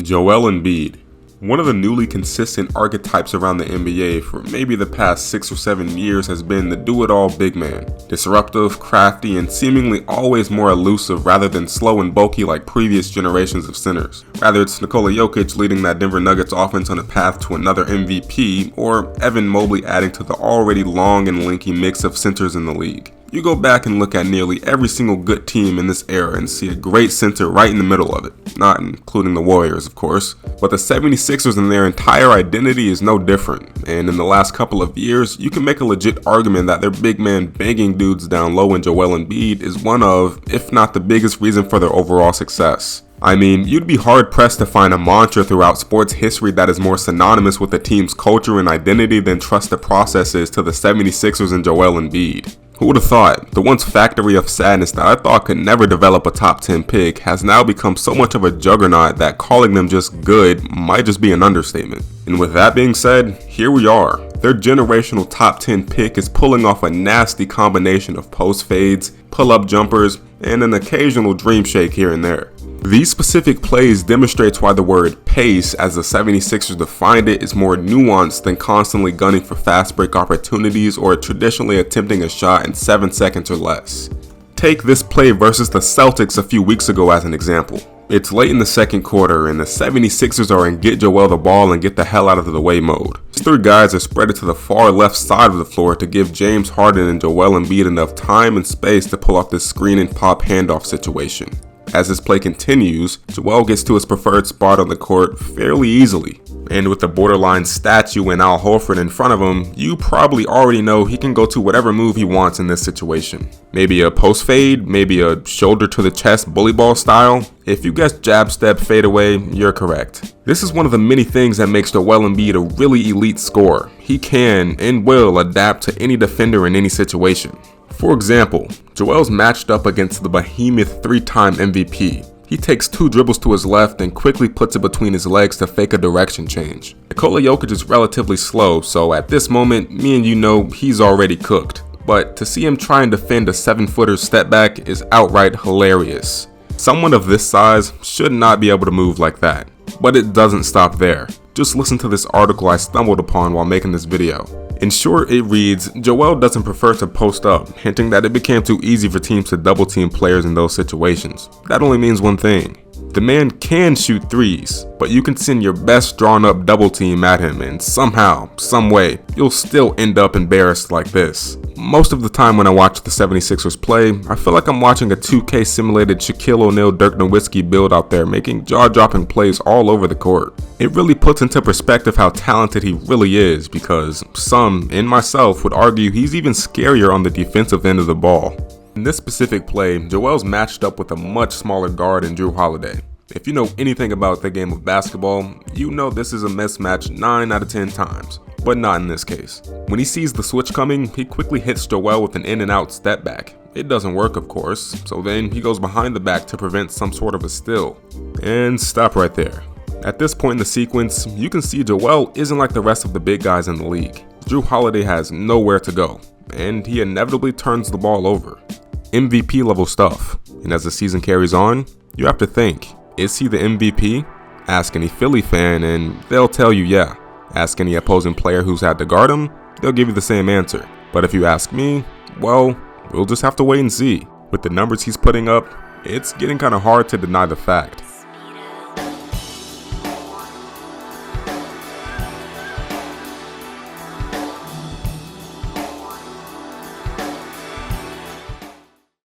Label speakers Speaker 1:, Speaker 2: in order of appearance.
Speaker 1: Joel Embiid, one of the newly consistent archetypes around the NBA for maybe the past 6 or 7 years has been the do-it-all big man. Disruptive, crafty, and seemingly always more elusive rather than slow and bulky like previous generations of centers. Rather it's Nikola Jokic leading that Denver Nuggets offense on a path to another MVP, or Evan Mobley adding to the already long and lanky mix of centers in the league. You go back and look at nearly every single good team in this era and see a great center right in the middle of it. Not including the Warriors, of course. But the 76ers and their entire identity is no different. And in the last couple of years, you can make a legit argument that their big man banging dudes down low in Joel Embiid is one of, if not the biggest reason for their overall success. I mean, you'd be hard-pressed to find a mantra throughout sports history that is more synonymous with the team's culture and identity than trust the process is to the 76ers and Joel Embiid. Who would have thought? The once factory of sadness that I thought could never develop a top 10 pick has now become so much of a juggernaut that calling them just good might just be an understatement. And with that being said, here we are. Their generational top 10 pick is pulling off a nasty combination of post fades, pull-up jumpers, and an occasional dream shake here and there. These specific plays demonstrates why the word pace, as the 76ers defined it, is more nuanced than constantly gunning for fast break opportunities or traditionally attempting a shot in 7 seconds or less. Take this play versus the Celtics a few weeks ago as an example. It's late in the second quarter and the 76ers are in get Joel the ball and get the hell out of the way mode. These three guys are spread to the far left side of the floor to give James Harden and Joel Embiid enough time and space to pull off this screen and pop handoff situation. As this play continues, Joel gets to his preferred spot on the court fairly easily. And with the borderline statue and Al Horford in front of him, you probably already know he can go to whatever move he wants in this situation. Maybe a post fade, maybe a shoulder to the chest bully ball style. If you guessed jab step fade away, you're correct. This is one of the many things that makes Joel Embiid a really elite scorer. He can and will adapt to any defender in any situation. For example, Joel's matched up against the behemoth 3-time MVP. He takes 2 dribbles to his left and quickly puts it between his legs to fake a direction change. Nikola Jokic is relatively slow, so at this moment, me and you know he's already cooked. But to see him try and defend a 7-footer step back is outright hilarious. Someone of this size should not be able to move like that. But it doesn't stop there. Just listen to this article I stumbled upon while making this video. In short, it reads, Joel doesn't prefer to post up, hinting that it became too easy for teams to double team players in those situations. That only means one thing. The man can shoot threes, but you can send your best drawn up double team at him and somehow, some way, you'll still end up embarrassed like this. Most of the time when I watch the 76ers play, I feel like I'm watching a 2K simulated Shaquille O'Neal Dirk Nowitzki build out there making jaw-dropping plays all over the court. It really puts into perspective how talented he really is because some, and myself, would argue he's even scarier on the defensive end of the ball. In this specific play, Joel's matched up with a much smaller guard in Drew Holiday. If you know anything about the game of basketball, you know this is a mismatch 9 out of 10 times. But not in this case. When he sees the switch coming, he quickly hits Joel with an in and out step back. It doesn't work, of course, so then he goes behind the back to prevent some sort of a steal. And stop right there. At this point in the sequence, you can see Joel isn't like the rest of the big guys in the league. Drew Holiday has nowhere to go, and he inevitably turns the ball over. MVP level stuff. And as the season carries on, you have to think, is he the MVP? Ask any Philly fan and they'll tell you yeah. Ask any opposing player who's had to guard him, they'll give you the same answer. But if you ask me, well, we'll just have to wait and see. With the numbers he's putting up, it's getting kind of hard to deny the fact.